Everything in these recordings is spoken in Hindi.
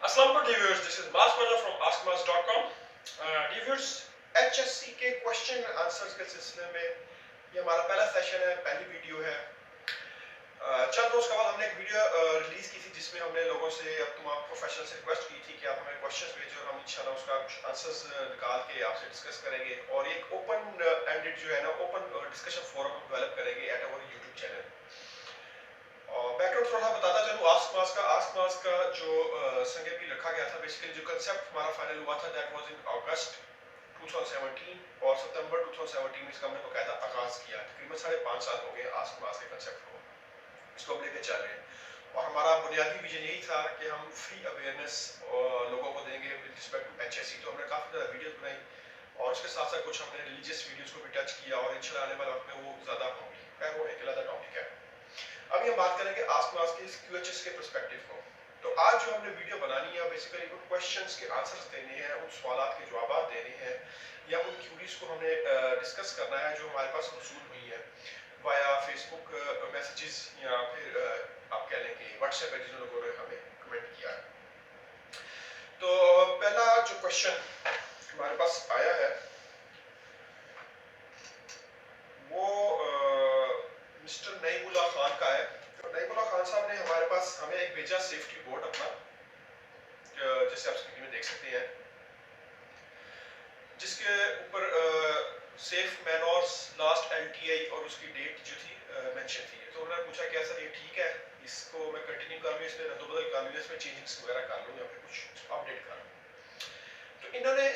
Assalamualaikum viewers, this is Mas Parda from askmas.com. Viewers, HSC के क्वेश्चन आंसर्स के सिलसिले में ये हमारा पहला सेशन है, पहली वीडियो है। चंद रोज के बाद हमने एक वीडियो रिलीज की थी जिसमें हमने लोगों से तमाम प्रोफेशनल से रिक्वेस्ट की थी कि आप हमें क्वेश्चंस भेजो, हम इंशाल्लाह उसका आंसर्स निकाल के आपसे डिस्कस करेंगे और एक ओपन एंडेड जो है ना ओपन डिस्कशन फोरम डेवलप करेंगे एट अवर यूट्यूब चैनल। और बैकग्राउंड थोड़ा बताता चलूँ आस्क मास का जो संज्ञा भी रखा गया था, बेसिकली जो कंसेप्ट हमारा फाइनल हुआ था दैट वाज इन अगस्त 2017 और सितंबर 2017 में इसका हमने बकायदा आगाज किया। तकरीबन 5.5 साल हो गए आस्क मास के कंसेप्ट को, इसको हम लेके चल रहे हैं और हमारा बुनियादी विजन यही था कि हम फ्री अवेयरनेस लोगों को देंगे विद रिस्पेक्ट टू एचएससी। तो हमने काफ़ी ज़्यादा वीडियोस बनाई और उसके साथ साथ कुछ हमने रिलीजियस वीडियोस को भी टच किया और इंशाल्लाह आने वाले वक्त में वो ज़्यादा होंगी। खैर वो एक अलग टॉपिक है। अभी हम बात करेंगे आस्क मास के क्यूएचएस के पर्सपेक्टिव को। तो आज जो हमने वीडियो बनानी है बेसिकली उन क्वेश्चंस के आंसर्स देने हैं, उन सवालात के जवाब देने हैं या उन क्यूरीज को हमने डिस्कस करना है जो हमारे पास मौसूल हुई है वाया फेसबुक मैसेजेस या फिर आप कह लें कि व्हाट्सएप पे जिन लोगों ने हमें कमेंट किया है। तो पहला जो क्वेश्चन हमारे पास आया है वो मिस्टर नईमुल्ला खान का है। तो नईमुल्ला खान साहब ने हमारे पास हमें एक भेजा सेफ्टी बोर्ड अपना, जैसे आप स्क्रीन में देख सकते हैं, जिसके ऊपर सेफ मैनर्स लास्ट एलटीआई और उसकी डेट जो थी मेंशन थी। तो उन्होंने पूछा क्या सर ये ठीक है, इसको मैं कंटिन्यू कर लूँ, इसमें रद्दबदल कर लूँ, इसमें चेंजेस वगैरह कर लूँ या फिर कुछ अपडेट कर लूँ। तो इन्होंने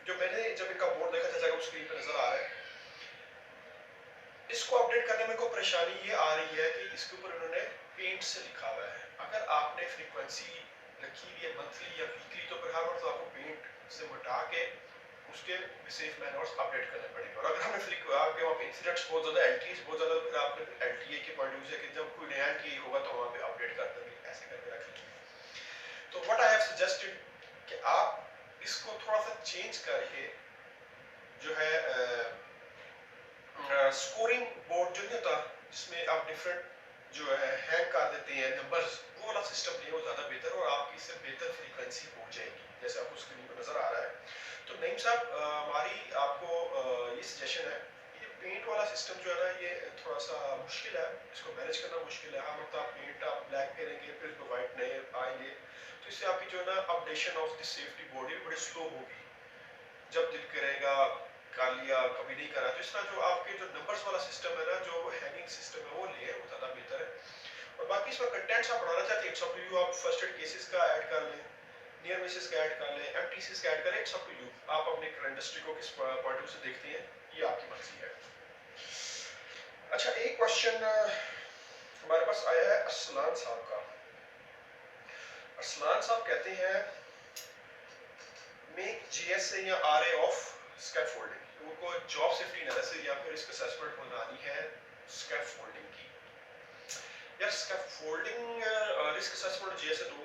जो मैंने जब इनका बोर्ड देखा था जगह स्क्रीन पर नजर आ रहा है, इसको अपडेट करने में को परेशानी ये आ रही है कि इसके ऊपर उन्होंने पेंट से लिखा हुआ है। अगर आपने फ्रीक्वेंसी रखी हुई है मंथली या वीकली तो फिर हर वक्त आपको पेंट से मिटा के उसके सेफ मैनर्स अपडेट करने पड़ेंगे। और अगर हमने आपके वहाँ पे इंसिडेंट्स बहुत ज़्यादा एलटीएस बहुत ज़्यादा, फिर आपने एलटीए के पॉइंट से कि जब कोई नया एलटीए होगा तो वहाँ पे अपडेट कर देंगे, ऐसे करके रख लीजिए। तो व्हाट आई हैव सजेस्टेड कि आप इसको थोड़ा सा चेंज करके जो है स्कोरिंग बोर्ड जो नहीं होता जिसमें आप डिफरेंट जो है हैंग कर देते हैं नंबर्स, वो वाला सिस्टम नहीं, वो ज़्यादा बेहतर और आपकी इससे बेहतर फ्रीक्वेंसी पहुंच जाएगी जैसे आपको स्क्रीन पर नज़र आ रहा है। तो नईम साहब हमारी आपको ये सजेशन है, ये पेंट वाला सिस्टम जो है ना ये थोड़ा सा मुश्किल है, इसको मैनेज करना मुश्किल है। हर वक्त आप पेंट आप ब्लैक करेंगे फिर इसको वाइट नए आएंगे तो इससे आपकी जो है ना updation of the safety board ये बड़ी स्लो होगी। जब दिल करेगा कर लिया, कभी नहीं करा। तो इस तरह जो आपके जो नंबर्स वाला सिस्टम है ना, जो हैंगिंग सिस्टम है वो लिए, वो ज़्यादा बेहतर है। और बाकी इसमें कंटेंट्स आप बढ़ाना चाहते हैं, इट्स अप टू यू। आप फर्स्ट एड केसेस का ऐड कर लें, नियर मिसेस का ऐड कर लें, एमटीसीज का ऐड करें, इट्स अप टू यू। आप अपने इंडस्ट्री को किस पॉइंट ऑफ व्यू से देखते हैं, ये आपकी मर्जी है। अच्छा, एक क्वेश्चन हमारे पास आया है अरसलान साहब का। अरसलान साहब कहते हैं मेक जीएसए या आरए ऑफ स्कैफोल्डिंग। उनको जॉब सेफ्टी एनालिसिस या फिर इसका असेसमेंट बनानी है स्कैफोल्डिंग की। यार स्कैफोल्डिंग रिस्क असेसमेंट जीएसए दो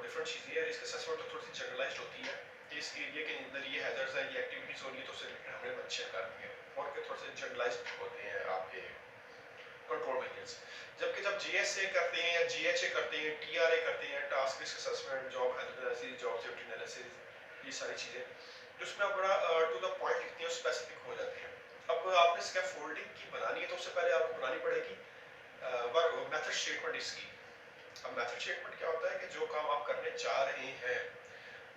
डिफरेंट चीजें हैं। रिस्क असेसमेंट तो थोड़ी सी जनरलाइज्ड होती है कि इस एरिया के अंदर ये हैजर्ड्स हैं, ये एक्टिविटीज हो रही है तो उससे रिलेटेड हमने मेंशन कर दिए, और के थोड़े से जनरलाइज्ड होते हैं आपके कंट्रोल मेजर्स। जबकि जब जीएसए करते हैं या जीएचए करते हैं, टीआरए करते हैं, task risk assessment, job health analysis, job safety analysis, ये सारी चीजें तो उसमें आप बड़ा टू द पॉइंट लिखते हैं, स्पेसिफिक हो जाते हैं। अब आपने स्कैफोल्डिंग की बनानी है तो उससे पहले आपको बनानी पड़ेगी मेथड स्टेटमेंट इसकी। अब मेथड स्टेटमेंट क्या होता है कि जो काम आप करने जा रहे हैं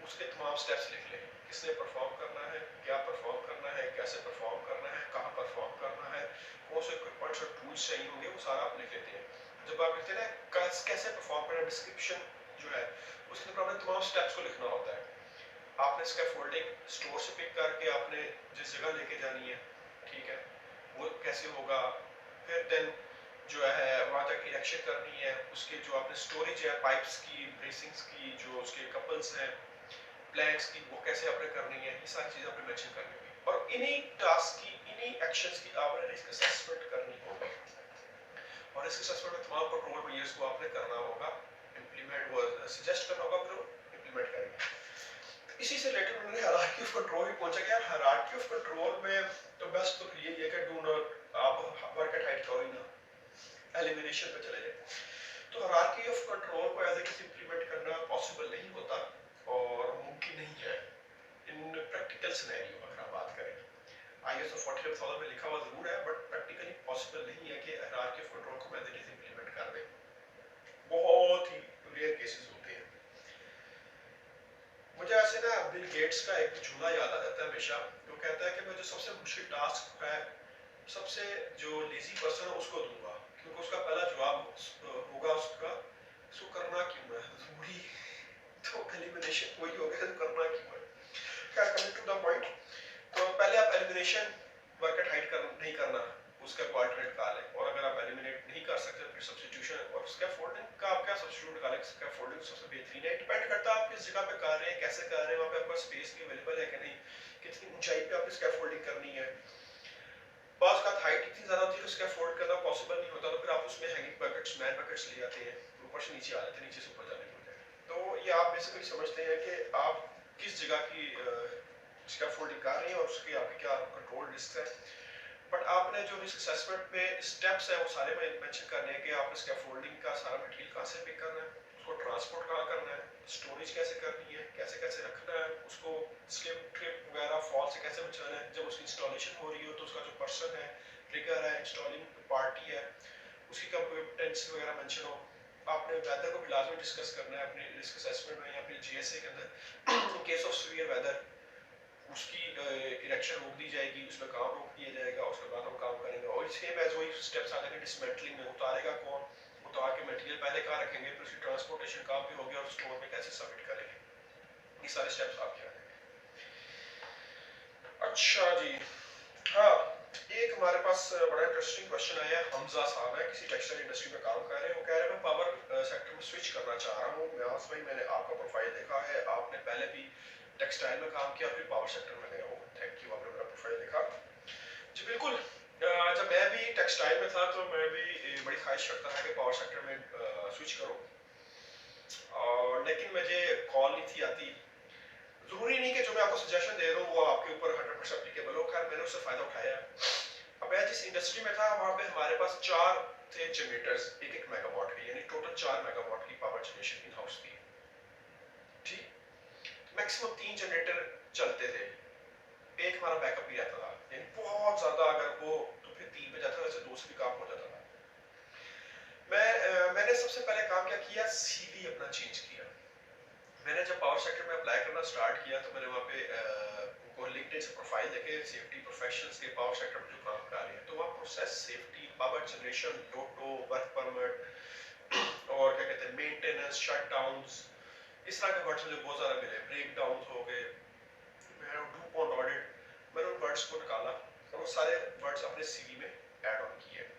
उसके तमाम स्टेप्स लिख लें, किसने परफॉर्म करना है, क्या परफॉर्म करना है, कैसे परफॉर्म करना है, कहाँ परफॉर्म करना है, कौन से इक्विपमेंट्स और टूल्स चाहिए होंगे, वो सारा आप लिख लेते हैं। जब आप लिखते हैं ना कैसे परफॉर्म करना, डिस्क्रिप्शन जो है उसके अंदर आपने तमाम स्टेप्स को लिखना होता है। आपने स्कैफोल्डिंग स्टोर से पिक करके आपने जिस जगह लेके जानी है, ठीक है, वो कैसे होगा, फिर देन जो है वहाँ तक इरेक्शन करनी है, उसके जो आपने स्टोरेज है पाइप्स की, ब्रेसिंग्स की, जो उसके कपल्स हैं, प्लैंक्स की, वो कैसे आपने करनी है, ये सारी चीज़ें आपने मेंशन करनी होगी। और इन्हीं टास्क की, इन्हीं एक्शंस की आपने रिस्क असेसमेंट करनी होगी और रिस्क असेसमेंट में तमाम कंट्रोल मेजर्स को आपने करना होगा, इम्प्लीमेंट वो सजेस्ट करना होगा, फिर इम्प्लीमेंट करेंगे। इसी से रिलेटेड उन्होंने हायरार्की ऑफ कंट्रोल भी पहुंचा गया। हायरार्की ऑफ कंट्रोल में तो बेस्ट तो ये है कि डू नॉट आप वर्क एट हाइट करो ही ना, एलिमिनेशन पे चले जाए। तो हायरार्की ऑफ कंट्रोल को एज इट इज इंप्लीमेंट करना गेट्स का एक जुमला याद आ जाता है हमेशा। वो कहता है कि मैं जो सबसे मुश्किल टास्क है सबसे जो लेजी पर्सन है उसको दूंगा, क्योंकि उसका पहला जवाब होगा उसको करना क्यों है जरूरी। तो एलिमिनेशन वही हो गया, तो करना क्यों है। क्या कमिंग टू द पॉइंट, तो पहले आप एलिमिनेशन वर्केट हाइड नहीं करना, उसका क्वाड्रेंट निकालें, और अगर आप एलिमिनेट नहीं कर सकते फिर सब्स्टिट्यूशन और स्कैफोल्डिंग का आप क्या सब्स्टिट्यूट निकालें। स्कैफोल्डिंग सबसे बेहतरीन है, डिपेंड करता है आप किस जगह पे कर रहे हैं, कैसे कर रहे हैं, वहाँ पे आपका स्पेस भी अवेलेबल है कि नहीं, कितनी ऊंचाई पे आपने स्कैफोल्डिंग करनी है। पास का हाइट इतनी ज्यादा होती है कि स्कैफोल्ड करना पॉसिबल नहीं होता, तो फिर आप उसमें हैंगिंग बकेट्स मैन बकेट्स ले आते हैं, ऊपर से नीचे आ जाते हैं, नीचे से ऊपर जाने की बजाय। तो ये आप बेसिकली समझते हैं कि आप किस जगह की स्कैफोल्डिंग कर रहे हैं और उसके आपके क्या कंट्रोल रिस्क है। बट आपने जो रिस्क असेसमेंट में स्टेप्स है वो सारे मेंशन करने हैं कि आपने स्कैफोल्डिंग का सारा मटेरियल कहाँ से पिक करना है, उसको ट्रांसपोर्ट कहाँ करना है, स्टोरेज कैसे करनी है, कैसे कैसे रखना है, उसको स्लिप ट्रिप वगैरह फॉल से कैसे बचाना है, जब उसकी इंस्टॉलेशन हो रही हो तो उसका जो पर्सन है, ट्रिगर है, इंस्टॉलिंग पार्टी है, उसकी कंपिटेंसी वगैरह मेंशन हो। आपने वेदर को भी लाजमी डिस्कस करना है अपने रिस्क असेसमेंट में या फिर जीएसए के अंदर। In case of severe weather उसकी इरेक्शन रोक दी जाएगी, उसमें काम रोक दिया जाएगा, उसके बाद हम काम करेंगे। और सेम एज वही स्टेप्स आ जाएंगे डिसमेंटलिंग में, उतारेगा कौन, उतार के मटेरियल पहले कहाँ रखेंगे, फिर उसकी ट्रांसपोर्टेशन कहाँ पे होगी और स्टोर में कैसे सबमिट करेंगे, ये सारे स्टेप्स आपके आ जाएंगे। अच्छा जी, हाँ, एक हमारे पास बड़ा इंटरेस्टिंग क्वेश्चन आया है। हमजा साहब है, किसी टेक्सटाइल इंडस्ट्री में काम कर रहे हैं, वो कह रहे हैं मैं पावर सेक्टर में स्विच करना चाह रहा हूँ। व्यास भाई, मैंने आपका प्रोफाइल देखा है, आपने पहले भी टेक्सटाइल में काम किया, फिर पावर सेक्टर में गए हो। थैंक यू, आपने मेरा प्रोफाइल देखा जी। बिल्कुल, जब मैं भी टेक्सटाइल में था तो मैं भी बड़ी ख्वाहिश रखता था कि पावर सेक्टर में स्विच करूँ, और लेकिन मुझे कॉल नहीं थी आती। जरूरी नहीं कि जो मैं आपको सजेशन दे रहा हूँ वो आपके ऊपर 100% एप्लीकेबल हो, खैर मैंने उससे फायदा उठाया। अब मैं जिस इंडस्ट्री में था वहाँ पे हमारे पास 4 थे जनरेटर्स, 1-1 मेगावाट के, यानी टोटल 4 मेगावाट की पावर जनरेशन इन हाउस थी। ठीक, मैक्सिमम 3 जनरेटर चलते थे, एक हमारा बैकअप भी रहता था, यानी बहुत ज्यादा अगर वो तो फिर 3 पे जाता था, वैसे 2 से भी काम हो जाता था। मैंने सबसे पहले काम क्या किया, सीवी अपना चेंज किया। मैंने जब पावर सेक्टर में अप्लाई करना स्टार्ट किया तो मैंने वहाँ पे उनको लिंक्डइन से प्रोफाइल देखे, सेफ्टी प्रोफेशनल्स के पावर सेक्टर में जो काम कर रहे हैं, तो वहाँ प्रोसेस सेफ्टी, पावर जनरेशन, लोटो, वर्क परमिट और क्या कहते हैं मेंटेनेंस, शटडाउन्स, इस तरह के वर्ड्स मुझे बहुत ज़्यादा मिले, ब्रेक डाउन हो गए, डू ऑन ऑडिट। मैंने उन वर्ड्स को निकाला और वो सारे वर्ड्स अपने सीवी में ऐड ऑन किए।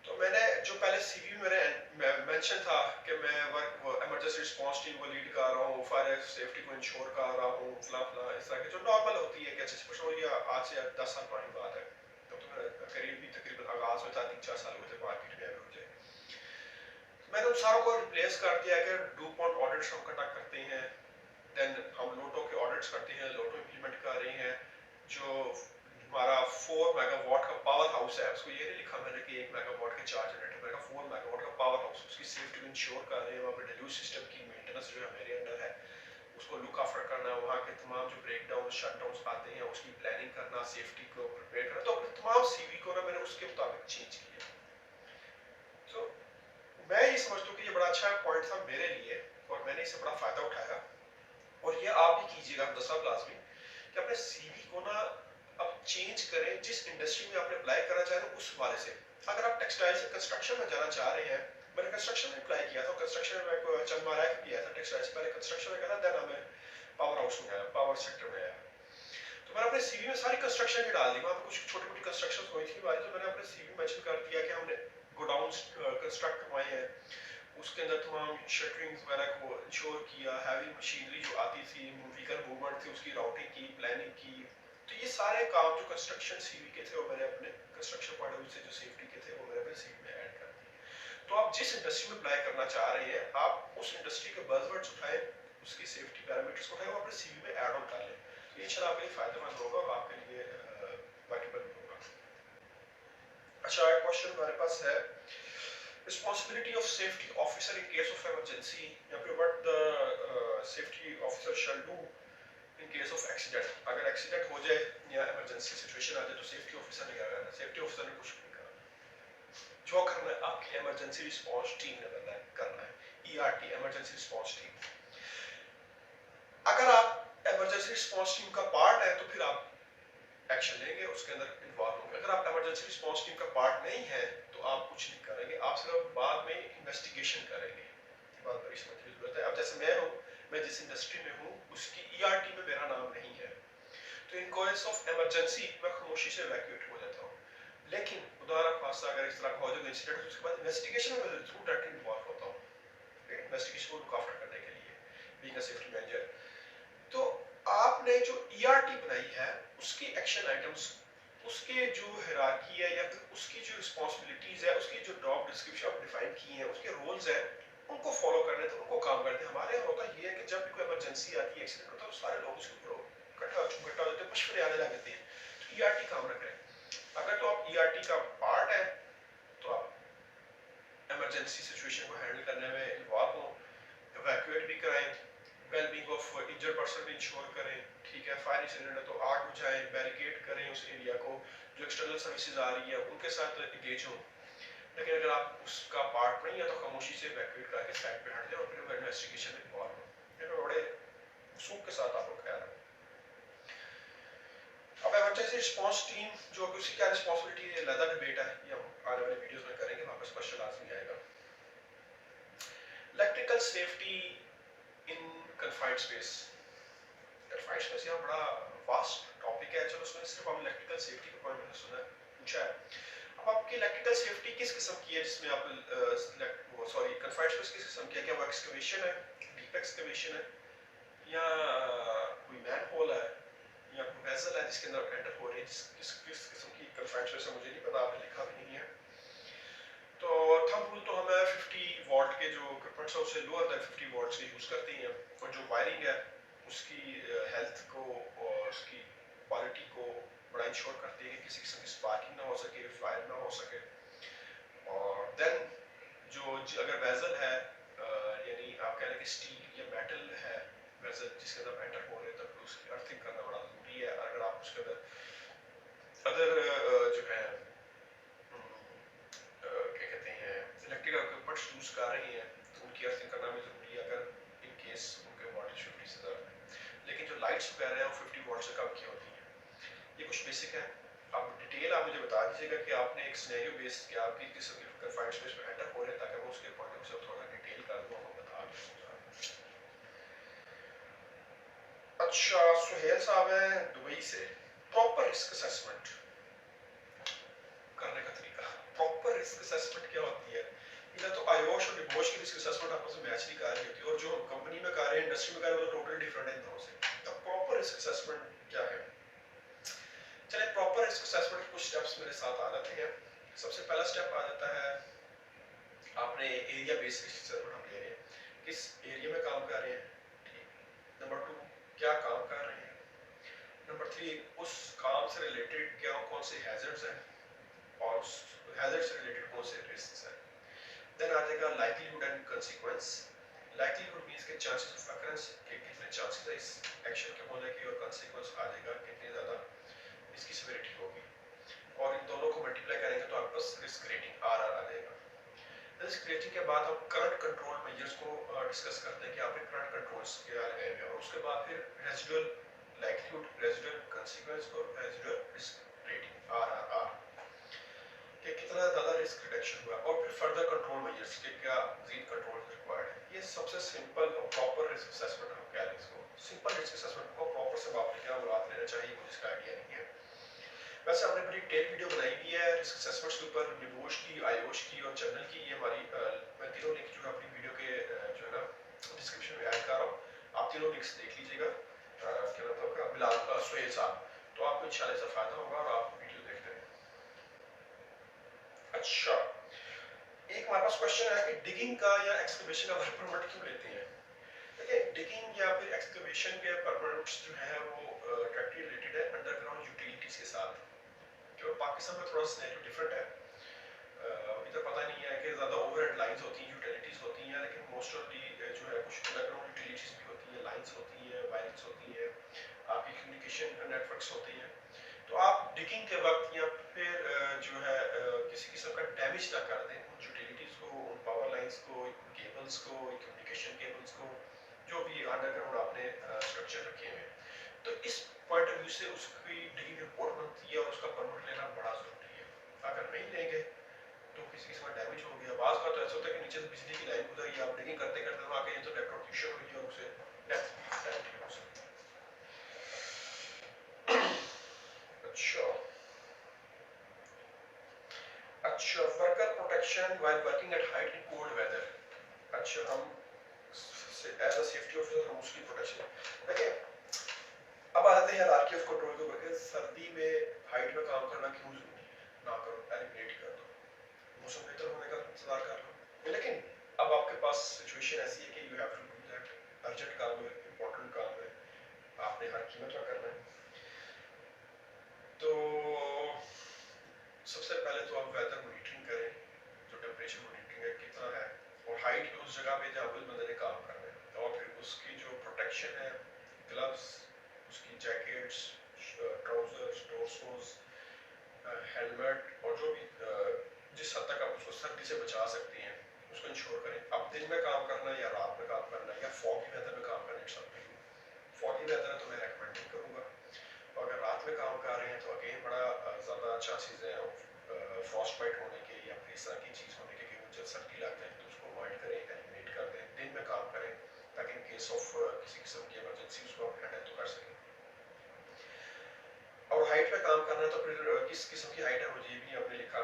तो मैंने जो पहले सीवी में मेंशन था कि मैं वर्क इमरजेंसी रिस्पांस टीम को लीड कर रहा हूँ, फायर सेफ्टी को इंश्योर कर रहा हूँ, फला फला, इस तरह की जो नॉर्मल होती है कि अच्छे ये आज से 10 साल पुरानी बात है, तो मेरा करियर भी तकरीबन आगाज में था, 3-4 साल हुए थे मार्केट में आए मुझे। मैंने उन सारों को रिप्लेस कर दिया कि डू ऑन ऑडिट्स हम कंडक्ट करते हैं, देन हम लोटो के ऑडिट्स करते हैं, लोटो इंप्लीमेंट कर रहे हैं। जो हमारा 4 मेगावाट का पावर हाउस है, उसको ये नहीं लिखा मैंने कि 1 मेगावाट के 4 जनरेटर, मैंने 4 मेगावाट का पावर हाउस, उसकी सेफ्टी को इंश्योर कर रहे हैं। वहाँ पर डिल्यूज सिस्टम की मेंटेनेंस जो है मेरे अंडर है, उसको लुक आफ्टर करना, वहाँ के तमाम जो ब्रेक डाउन शटडाउन्स आते हैं उसकी प्लानिंग करना, सेफ्टी को प्रिपेयर करना। तो अपने तमाम सीवी को ना मैंने उसके मुताबिक चेंज किया। तो मैं ये समझता हूँ कि ये बड़ा अच्छा पॉइंट था मेरे लिए और मैंने इससे बड़ा फायदा उठाया, और ये आप भी कीजिएगा दसम क्लास में कि अपने सीवी को ना अब चेंज करें, जिस इंडस्ट्री में आपने अप्लाई करना चाह रहे हो उस वाले से। अगर आप टेक्सटाइल से कंस्ट्रक्शन में जाना चाह रहे हैं, मैंने कंस्ट्रक्शन में अप्लाई किया था, कंस्ट्रक्शन में मैं चंद मारा किया था, टेक्सटाइल से पहले कंस्ट्रक्शन में गया था, देन मैं पावर हाउस में आया, पावर सेक्टर में आया। तो मैंने अपने सीवी में सारी कंस्ट्रक्शन की डाल दी, वहाँ पर कुछ छोटी मोटी कंस्ट्रक्शन हुई थी हमारी, तो मैंने अपने सीवी मेंशन कर दिया कि हमने गोडाउन कंस्ट्रक्ट करवाए हैं, उसके अंदर तमाम शटरिंग्स वगैरह को इंश्योर किया, हैवी मशीनरी जो आती थी, व्हीकल मूवमेंट थी, उसकी राउटिंग की, प्लानिंग की। तो ये सारे काम जो कंस्ट्रक्शन सीवी के थे वो मैंने अपने कंस्ट्रक्शन पॉइंट ऑफ व्यू से जो सेफ्टी के थे वो मैंने अपने सीवी में ऐड कर दिए। तो आप जिस इंडस्ट्री में अप्लाई करना चाह रहे हैं, आप उस इंडस्ट्री के बज़वर्ड्स उठाएं, उसकी सेफ्टी पैरामीटर्स को उठाएं और अपने सीवी में ऐड ऑन कर लें, तो इंशाल्लाह आपके लिए फायदेमंद होगा और आपके लिए वर्केबल होगा। अच्छा, एक क्वेश्चन हमारे पास है, responsibility of safety officer in case of emergency, या फिर what the safety officer shall do in case of accident। अगर एक्सीडेंट हो जाए या इमरजेंसी सिचुएशन आ जाए तो सेफ्टी ऑफिसर ने क्या करना है। सेफ्टी ऑफिसर ने कुछ नहीं करना, जो करना है आपकी इमरजेंसी रिस्पांस टीम ने करना है, ERT इमरजेंसी रिस्पांस टीम। अगर आप रिस्पॉन्स टीम का पार्ट है तो फिर आप एक्शन लेंगे, उसके अंदर इन्वॉल्व होंगे। अगर आप इमरजेंसी रिस्पॉन्स टीम का पार्ट नहीं है तो आप कुछ नहीं करेंगे, आप सिर्फ बाद में इन्वेस्टिगेशन करेंगे। बात बड़ी समझने की जरूरत है। अब जैसे मैं हूँ, मैं जिस इंडस्ट्री में हूँ उसकी ईआरटी में मेरा नाम नहीं है, तो इन केस ऑफ इमरजेंसी मैं खामोशी से इवैक्यूएट हो जाता हूँ। लेकिन खुदा ना खास्ता अगर इस तरह का हो जाए इंसिडेंट, उसके बाद इन्वेस्टिगेशन में मैं थ्रू डायरेक्टली इन्वॉल्व होता हूँ, इन्वेस्टिगेशन को लुक आफ्टर करने के लिए, बीइंग अ सेफ्टी मैनेजर। तो आपने जो ईआरटी बनाई है उसकी एक्शन आइटम्स, उसके जो हायरार्की है या फिर उसकी जो रिस्पांसिबिलिटीज है, उसकी जो जॉब डिस्क्रिप्शन आप डिफाइन की है, उसके रोल्स हैं, उनको फॉलो करने तो उनको काम करते हैं। हमारे यहाँ होता ये है कि जब भी कोई इमरजेंसी आती है, एक्सीडेंट होता है, तो सारे लोग उसके ऊपर इकट्ठा हो जाते हैं, मशवरे आने लग जाते हैं। तो ईआरटी काम ना करें। अगर तो आप ईआरटी का पार्ट है तो आप इमरजेंसी सिचुएशन को हैंडल करने में इन्वॉल्व हो, इवैक्यूएट भी कराएं, वेलबींग ऑफ इंजर्ड पर्सन भी इंश्योर करें, ठीक है। फायर इंसिडेंट है तो आग बुझाएं, बैरिकेड करें उस एरिया को, जो एक्सटर्नल सर्विसेज आ रही है उनके साथ एंगेज हो। लेकिन अगर आप उसका पार्ट नहीं है तो खामोशी से इवैक्यूएट करके साइड पे हट जाए और फिर इन्वेस्टिगेशन में इन्वॉल्व हो। ये बड़े सूख के साथ आप लोग ख्याल रखें। अब इमरजेंसी रिस्पांस टीम जो उसकी क्या रिस्पांसिबिलिटी है, अलग डिबेट है, ये हम आने वाले वीडियोस में करेंगे, वहां पर क्वेश्चन लाजमी आएगा। Electrical safety in confined space. Confined space यहाँ बड़ा वास्ट टॉपिक है, चलो उसमें सिर्फ हम इलेक्ट्रिकल सेफ्टी के पॉइंट में सुना पूछा है। अब आपकी इलेक्ट्रिकल सेफ्टी किस किस्म की है, जिसमें आप कन्फाइंड स्पेस किस किस्म की है? क्या वो एक्सकवेशन है, डीप एक्सकवेशन है, या कोई मैन होल है, या कोई वेसल है जिसके अंदर एंटर हो रहे हैं? किस किस किस्म की कन्फाइंड स्पेस है मुझे नहीं पता, आपने लिखा भी नहीं है। तो थंब रूल तो हम 50 वॉट के जो इक्विपमेंट्स है उससे लोअर देन 50 वॉट से यूज करते हैं, और जो वायरिंग है उसकी हेल्थ को और उसकी क्वालिटी को बड़ा इंश्योर करती है कि किसी किस्म की स्पार्किंग ना हो सके, फायर ना हो सके। और देन जो अगर वेसल है, यानी आप कह रहे हैं कि स्टील या मेटल है वेसल जिसके अंदर एंटर हो रहे हैं, तब उसकी अर्थिंग करना बड़ा जरूरी है। अगर आप उसके अंदर अदर जो है क्या कहते हैं इलेक्ट्रिकल इक्विपमेंट्स यूज कर रहे हैं तो उनकी अर्थिंग करना भी जरूरी है, अगर इन केस उनके वोल्टेज 50 से ज़्यादा है। लेकिन जो लाइट्स वगैरह हैं वो 50 वॉट से कम की होती हैं। ये कुछ बेसिक है। अब डिटेल आप मुझे बता दीजिएगा कि आपने एक सिनेरियो बेस्ड किया, आपकी किस कन्फाइंड स्पेस में एंटर हो रहे हैं, ताकि मैं उसके पॉइंट ऑफ व्यू से थोड़ा डिटेल कर दूं, आपको बता दूं। अच्छा, सुहेल साहब हैं दुबई से। प्रॉपर रिस्क असेसमेंट करने का तरीका। प्रॉपर रिस्क असेसमेंट क्या होती है? इधर तो आयोश और डिबोश की रिस्क असेसमेंट आपस में मैच नहीं कर रही होती, और जो हम कंपनी में कर रहे हैं, इंडस्ट्री में कर रहे हैं, वो टोटली डिफरेंट है इन दोनों से। तो प्रॉपर रिस्क असेसमेंट क्या है? चलिए, प्रॉपर रिस्क असेसमेंट के कुछ स्टेप्स मेरे साथ आ जाते हैं। सबसे पहला स्टेप आ जाता है, आपने एरिया बेस्ड रिस्क असेसमेंट हम ले रहे हैं, किस एरिया में काम कर रहे हैं, ठीक। नंबर 2, क्या काम कर रहे हैं। नंबर 3, उस काम से रिलेटेड क्या कौन से हैजर्ड्स हैं और उस हैजर्ड से रिलेटेड कौन से रिस्क हैं। देन आ जाएगा likelihood and consequence. Likelihood means के चांसेस ऑफ अकरेंस, के कितने चांसेस है इस एक्शन के होने की, और कंसीक्वेंस आ जाएगा कितनी ज़्यादा इसकी सिवियरिटी होगी, और इन दोनों को मल्टीप्लाई करेंगे तो आपके पास रिस्क रेटिंग आर आ जाएगा। रिस्क रेटिंग के बाद हम करंट कंट्रोल मेजर्स को डिस्कस करते हैं कि आपने करंट कंट्रोल्स क्या लगाए हैं, और उसके बाद फिर रेजिडुअल लाइक्लीहुड, रेजिडुअल कंसीक्वेंस और रेजिडुअल रिस्क रेटिंग आर कि कितना ज़्यादा रिस्क रिडक्शन हुआ, और फिर फर्दर कंट्रोल मेजर्स के क्या मज़ीद कंट्रोल रिक्वायर्ड है। ये सबसे सिंपल और प्रॉपर रिस्क असेसमेंट हम कह लें इसको। सिंपल रिस्क असेसमेंट को प्रॉपर से आपने क्या मुराद लेना चाहिए, मुझे इसका आइडिया नहीं है। वैसे हमने बड़ी डिटेल वीडियो बनाई हुई है रिस्क असेसमेंट्स के ऊपर, निबोश की, आयोश की और चैनल की। ये हमारी मैं तीनों लिंक जो है अपनी वीडियो के जो है ना डिस्क्रिप्शन में ऐड कर रहा हूँ, आप तीनों लिंक्स देख लीजिएगा। क्या मतलब का बिलाल सुहेल साहब, तो आपको इंशाल्लाह इससे फ़ायदा होगा और आप वीडियो देखते हैं। अच्छा, एक हमारे पास क्वेश्चन है कि डिगिंग का या एक्सकवेशन का वर्क परमिट क्यों लेते हैं? देखिए, डिगिंग या फिर एक्सकवेशन के परमिट्स जो है वो डायरेक्टली रिलेटेड है अंडरग्राउंड यूटिलिटीज के साथ। क्योंकि पाकिस्तान में थोड़ा सिनेरियो डिफरेंट है। अभी तो पता नहीं है कि ज़्यादा ओवरहेड लाइंस होती हैं, यूटिलिटीज होती हैं, लेकिन मोस्ट ऑफ दी जो है कुछ अंडरग्राउंड यूटिलिटीज भी होती हैं, लाइंस होती हैं, वायरिंग्स होती हैं, आपकी कम्युनिकेशन नेटवर्क्स होती हैं। तो आप डिगिंग के वक्त या फिर जो है किसी किस्म का डैमेज ना कर दें उन यूटिलिटीज़ को, उन पावर लाइंस को, केबल्स को, कम्युनिकेशन केबल्स को, जो भी अंडरग्राउंड आपने स्ट्रक्चर रखे हुए हैं, तो इस पॉइंट ऑफ व्यू से उसकी डिगिंग रिपोर्ट बनती है और उसका परमिट लेना बड़ा ज़रूरी है। अगर नहीं लेंगे तो किसी किस्म का डैमेज हो गया। बाज़ का तो ऐसा होता है कि नीचे से बिजली की लाइन गुजरी, आप डिगिंग करते करते वहाँ आके तो इलेक्ट्रोक्यूशन हुई और उसे डेथ हो सकती है। अच्छा अच्छा, worker protection while working at height in cold weather. अच्छा, हम एज अ सेफ्टी ऑफिसर हम उसकी प्रोटेक्शन देखिए। अब आ जाते हैं हायरार्की ऑफ कंट्रोल के ऊपर कि सर्दी में हाइट में काम करना क्यों जरूरी है। ना करो, एलिमिनेट कर दो, मौसम बेहतर होने का इंतजार कर लो। लेकिन अब आपके पास सिचुएशन ऐसी है कि you have to do that, urgent काम है, इंपॉर्टेंट काम है, आपने हर कीमत पर करना है। तो सबसे पहले तो आप वेदर मॉनिटरिंग करें, जो टेम्परेचर मॉनिटरिंग है कितना है, और हाइट पे उस जगह पे जहाँ उस बंदे ने काम करना है, और फिर उसकी जो प्रोटेक्शन है, ग्लव्स, उसकी जैकेट्स, ट्राउजर्स, टोर्सोस, हेलमेट, और जो भी जिस हद तक आप उसको सर्दी से बचा सकते हैं उसको इंश्योर करें। अब दिन में काम करना है या रात में काम करना है या फॉगी वेदर में काम करना है, सब फॉगी वेदर है तो मैं रेकमेंड नहीं करूँगा। और अगर रात में काम कर रहे हैं तो अगेन बड़ा ज़्यादा अच्छा चीज़ है फ्रॉस्ट बाइट होने के या फिर इस तरह की चीज़ होने के, जब सर्दी लग जाए तो उसको अवॉइड करें, एलिमिनेट कर दें, दिन में काम करें ताकि इन केस ऑफ किसी किस्म की इमरजेंसी उसको आप हैंडल तो कर सकें। और हाइट पे काम करना है तो फिर किस किस्म की हाइट है वो ये भी आपने लिखा।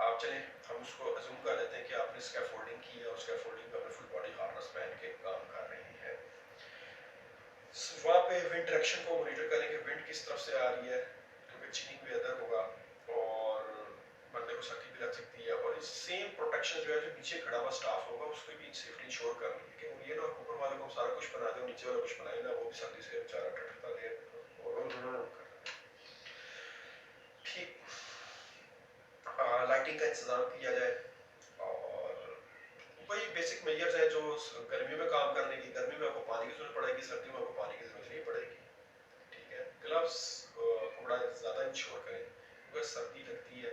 आप चलें हम उसको अज्यूम कर लेते हैं कि आपने स्कैफोल्डिंग की है और स्कैफोल्डिंग पे अपने फुल बॉडी हार्नेस पहन के काम कर रहे हैं। वहाँ पे विंड डायरेक्शन को मॉनिटर करें कि विंड किस तरफ से आ रही है, क्योंकि चिलिंग वेदर होगा और बंदे को सर्दी भी लग सकती है। और इस सेम प्रोटेक्शन जो है जो नीचे खड़ा हुआ स्टाफ होगा उसको भी सेफ्टी इंश्योर करनी है कि वो ये ना ऊपर वाले को सारा कुछ बना दे और नीचे वाला कुछ बनाए ना, वो भी सर्दी से बेचारा ठंडता रहे और ठीक लाइटिंग का इंतजाम किया जाए। और वही बेसिक मेजर्स हैं जो गर्मियों में काम करने की, गर्मी में आपको पानी की जरूरत पड़ेगी, सर्दियों में आपको पानी की जरूरत नहीं पड़ेगी। ठीक है, ग्लव्स को बड़ा ज़्यादा इंश्योर करें क्योंकि सर्दी लगती है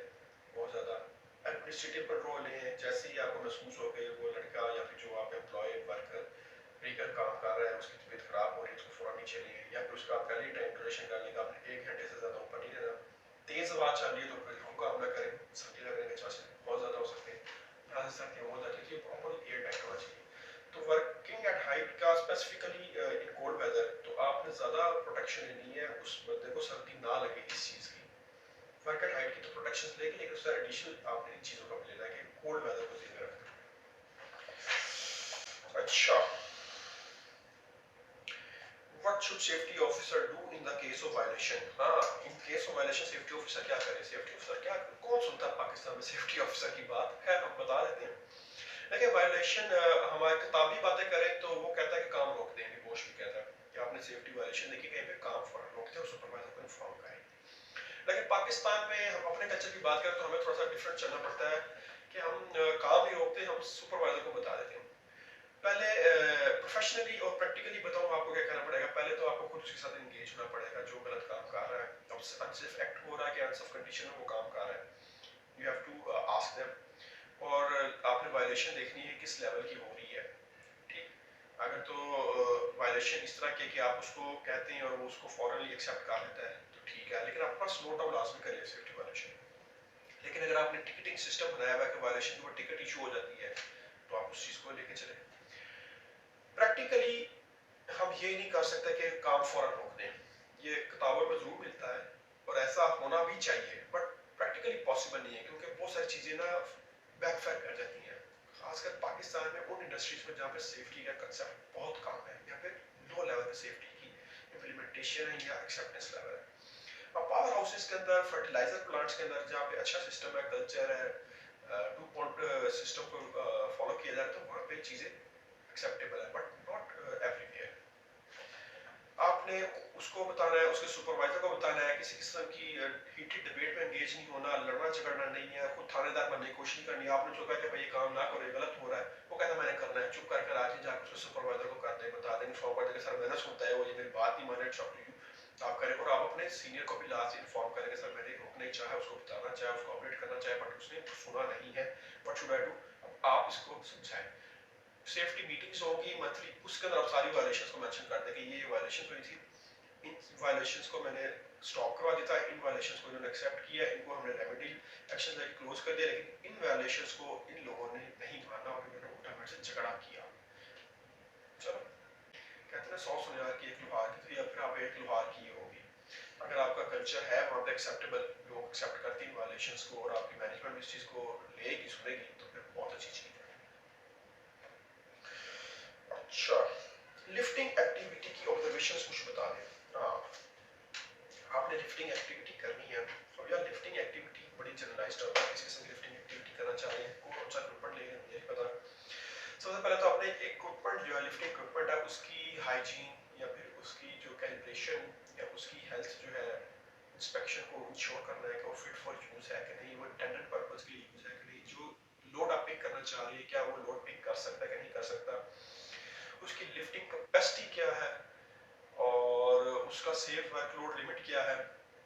बहुत ज़्यादा। एडमिनिस्ट्रेटिव कंट्रोल लें, जैसे ही आपको महसूस हो कि वो लड़का या फिर जो आप एम्प्लॉय वर्कर लेकर काम कर रहा है उसकी तबीयत खराब हो रही है, उसको फ़ौरन नीचे लिए, या फिर उसका पहले ही टाइम ड्यूरेशन कर लेगा, आपने 1 घंटे से ज़्यादा ऊपर नहीं रहना। तेज़ हवा चल रही है तो बिल्कुल काम ना करें, सर्दी लगने के चांसेस बहुत ज़्यादा हो सकते हैं। ज़्यादा सर्दी हो जाती है, प्रॉपर एयर टाइट होना चाहिए। तो वर्किंग एट हाइट का स्पेसिफिकली इन कोल्ड वेदर तो आपने ज़्यादा प्रोटेक्शन लेनी है, उस बंदे को सर्दी ना लगे इस चीज़ की। वर्क एट हाइट की तो प्रोटेक्शन लेगी, लेकिन उसका एडिशनल आपने इन चीज़ों का लेना है कि कोल्ड वेदर को ध्यान रखना। अच्छा, what should safety officer do in the case of violation. हाँ, in case of violation safety officer क्या करे। सेफ्टी ऑफिसर क्या, कौन सुनता है पाकिस्तान में सेफ्टी ऑफिसर की बात है, हम बता देते हैं। देखिए वायलेशन हमारे किताबी बातें करें तो वो कहता है कि काम रोक दें, बोश भी कहता है कि आपने सेफ्टी वायलेशन देखी कहीं पे, काम फौरन रोक दें और सुपरवाइजर को इन्फॉर्म करें। लेकिन पाकिस्तान में हम अपने कल्चर की बात करें तो हमें थोड़ा सा डिफरेंट चलना पड़ता है कि हम काम नहीं रोकते, हम सुपरवाइजर को बता देते हैं। पहले प्रोफेशनली और प्रैक्टिकली बताऊं आपको क्या करना पड़ेगा। पहले तो आपको खुद उसके साथ एंगेज होना पड़ेगा जो गलत काम कर रहा है, अब अनसेफ एक्ट हो रहा है कि अनसेफ कंडीशन में वो काम कर रहा है, you have to ask them. और आपने वायलेशन देखनी है किस लेवल की हो रही है। ठीक, अगर तो वायलेशन इस तरह की कि आप उसको कहते हैं और वो उसको फॉरनली एक्सेप्ट कर लेता है तो ठीक है, लेकिन आपके पास नोट डाउन लाजमी करिए सेफ्टी वायलेशन। लेकिन अगर आपने टिकटिंग सिस्टम बनाया हुआ है कि वायलेशन के ऊपर टिकट इशू हो जाती है तो आप उस चीज़ को लेके चले। प्रैक्टिकली हम ये नहीं कर सकते कि काम फौरन रोक दें, ये किताबों में जरूर मिलता है और ऐसा होना भी चाहिए, बट प्रैक्टिकली पॉसिबल नहीं है क्योंकि बहुत सारी चीज़ें ना बैकफायर कर जाती हैं, खासकर पाकिस्तान में उन इंडस्ट्रीज में जहाँ पे सेफ्टी का कंसेप्ट बहुत कम है या फिर लो लेवल पे सेफ्टी की इम्प्लीमेंटेशन है या एक्सेप्टेंस लेवल है। अब पावर हाउसेस के अंदर, फर्टिलाइजर प्लांट्स के अंदर जहाँ पे अच्छा सिस्टम है, कल्चर है, टू पॉइंट सिस्टम को फॉलो किया जाए तो वहाँ पे चीज़ें एक्सेप्टेबल है, बट नॉट एवरीवेयर। आपने उसको बताना है, उसके सुपरवाइजर को बताना है, किसी किस्म की हीटेड डिबेट में एंगेज नहीं होना, लड़ना झगड़ना नहीं है, खुद थानेदार बनने की कोशिश नहीं करनी। आपने जो कहा कि भाई ये काम ना करो, ये गलत हो रहा है, वो कहता मैंने करना है, चुप कर आज ही जाकर उसके सुपरवाइजर को कर दें, बता दें, इन्फॉर्म कर दें सर मैंने सुनता है वो ये मेरी बात नहीं माने, इट्स अप टू यू आप करें। और आप अपने सीनियर को भी लास्ट इन्फॉर्म करेंगे सर मैंने रोकना ही चाहा, उसको बताना चाहे, उसको अपडेट करना चाहे, बट उसने सुना नहीं है, व्हाट शुड आई डू। अब आप इसको समझाएं। सेफ्टी मीटिंग्स होगी मंथली, उसके अंदर आप सारी वायलेशंस को मेंशन कर दें कि ये वायलेशन हुई थी, इन वायलेशंस को मैंने स्टॉप करवा दिया था, इन वायलेशंस को इन्होंने एक्सेप्ट किया, इनको हमने रेमेडी एक्शन लेके क्लोज कर दिया, लेकिन इन वायलेशंस को इन लोगों ने नहीं माना और इन्होंने उल्टा मेरे से झगड़ा किया। चलो, कहते हैं 100 सुनार की एक लोहार की, तो या फिर आप एक लोहार की होगी। अगर आपका कल्चर है वहाँ पे एक्सेप्टेबल, लोग एक्सेप्ट करते हैं वायलेशंस को और आपकी मैनेजमेंट इस चीज़ को लेगी, सुनेगी, तो फिर बहुत अच्छी चीज़ है। अच्छा, लिफ्टिंग एक्टिविटी की ऑब्जर्वेशंस कुछ बता दें। हाँ, आपने लिफ्टिंग एक्टिविटी करनी है, तो यार लिफ्टिंग एक्टिविटी बड़ी जनरलाइज्ड होता है, किस किस्म की लिफ्टिंग एक्टिविटी करना चाह रहे हैं, कौन सा इक्विपमेंट ले रहे हैं, मुझे नहीं पता। सबसे पहले तो आपने इक्विपमेंट जो है, लिफ्टिंग इक्विपमेंट है, उसकी हाइजीन या फिर उसकी जो कैलिब्रेशन या उसकी हेल्थ जो है, इंस्पेक्शन को इंश्योर करना है कि वो फिट फॉर यूज है कि नहीं, वो इंटेंडेड पर्पस के लिए यूज है कि नहीं, जो लोड आप पिक करना चाह रही है क्या वो लोड पिक कर सकता है कि नहीं कर सकता, उसकी लिफ्टिंग कैपेसिटी क्या है और उसका सेफ वर्कलोड लिमिट क्या है।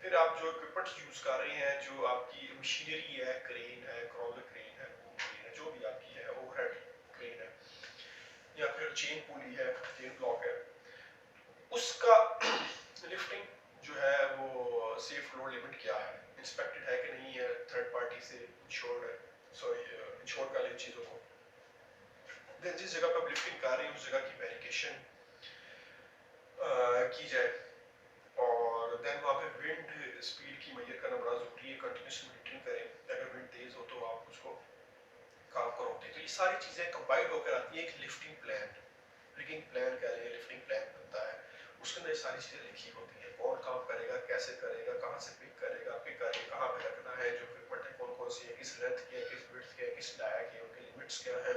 फिर आप जो इक्विपमेंट यूज कर रहे हैं, जो आपकी मशीनरी है, क्रेन है, क्रॉलर क्रेन है, बूम क्रेन है, जो भी आपकी है, ओवरहेड क्रेन है या फिर चेन पुली है, चेन ब्लॉक है, उसका लिफ्टिंग जो है वो सेफ लोड लिमिट क्या है, इंस्पेक्टेड है कि नहीं है, थर्ड पार्टी से इंश्योर्ड है, सॉरी इंश्योर कर लें चीज़ों को। देन जिस जगह पर आप लिफ्टिंग कर रहे हैं उस जगह की वेरिफिकेशन की जाए और देन वहाँ पे विंड स्पीड की मेजर करना बड़ा ज़रूरी है, कंटिन्यूस मॉनिटरिंग करें, अगर विंड तेज़ हो तो आप उसको काम करो। तो ये सारी चीज़ें कंबाइंड होकर आती है एक लिफ्टिंग प्लान, रिगिंग प्लान कह रहे हैं, लिफ्टिंग प्लान बनता है, उसके अंदर सारी चीज़ें लिखी होती हैं, कौन काम करेगा, कैसे करेगा, कहाँ से पिक करेगा, पिक करके कहाँ पे रखना है, जो इक्विपमेंट है कौन कौन सी है, किस लेंथ की है, किस विड्थ की है, किस डाया की है, उनके लिमिट्स क्या है,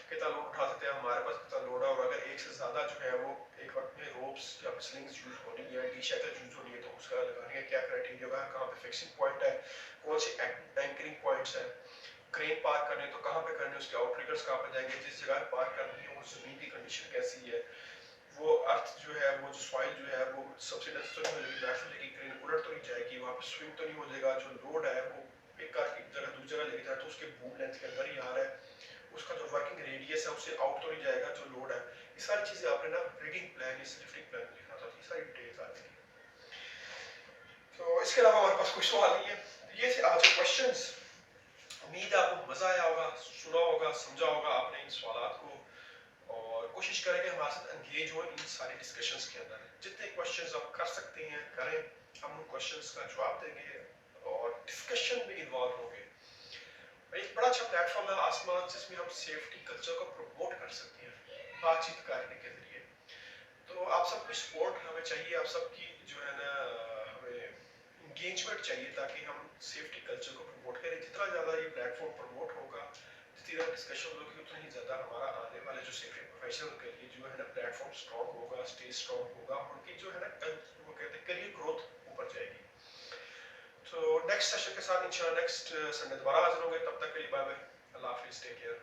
कितना लोड उठा सकते हैं हमारे पास, कितना लोड है, और अगर एक से ज़्यादा जो है वो एक वक्त में रोप्स या स्लिंग्स यूज होनी है, टी शैकल यूज होनी है, तो उसका लगाने का क्या क्राइटेरिया होगा, कहाँ पे फिक्सिंग पॉइंट है, कौन सी एंकरिंग पॉइंट्स है, क्रेन पार्क करने तो कहाँ पे करने, उसके आउटरिगर्स कहाँ पे जाएंगे, जिस जगह पार्क करनी है वो जमीन की कंडीशन कैसी है, वो अर्थ जो है, वो जो सॉइल जो है वो सब्सिडेंस तो नहीं हो जाएगी, वैसे लेकिन क्रेन उलट तो नहीं जाएगी, वहाँ पे स्विंग तो नहीं हो जाएगा, जो लोड है वो एक कार एक जगह दूसरी जगह लेके जाए तो उसके बूम लेंथ के अंदर ही आ रहा है, उसका जो वर्किंग रेडियस है उससे आउट तो नहीं जाएगा जो लोड है। ये सारी चीजें आपने ना रिगिंग प्लान या लिफ्टिंग प्लान में लिखना था, ये सारी डिटेल्स आती है। तो इसके अलावा हमारे पास कोई सवाल नहीं है, ये थे आज के क्वेश्चंस। उम्मीद है आपको मजा आया होगा, सुना होगा, समझा होगा आपने इन सवालात को, और कोशिश करेंगे हमारे साथ एंगेज हो इन सारी डिस्कशंस के अंदर, जितने क्वेश्चंस आप कर सकते हैं करें, हम उन क्वेश्चंस का जवाब देंगे और डिस्कशन में इन्वॉल्व होंगे। एक बड़ा अच्छा प्लेटफॉर्म है आसमान, जिसमें हम सेफ्टी कल्चर को प्रमोट कर सकते हैं बातचीत करने के जरिए। तो आप सबकी सपोर्ट हमें चाहिए, आप सबकी जो है ना हमें इंगेजमेंट चाहिए, ताकि हम सेफ्टी कल्चर को प्रमोट करें। जितना ज़्यादा ये प्लेटफॉर्म प्रमोट होगा, जितनी ज़्यादा डिस्कशन होगी, उतना ही ज़्यादा हमारा आने वाले जो सेफ्टी प्रोफेशनल के लिए जो है ना प्लेटफॉर्म स्ट्रॉन्ग होगा, स्टेज स्ट्रॉन्ग होगा, उनकी जो है ना वो कहते हैं करियर ग्रोथ ऊपर जाएगी। तो नेक्स्ट सेशन के साथ इंशाल्लाह नेक्स्ट संडे दोबारा हाजिर होंगे, तब तक के लिए बाय बाय, अल्लाह हाफिज़, टेक केयर।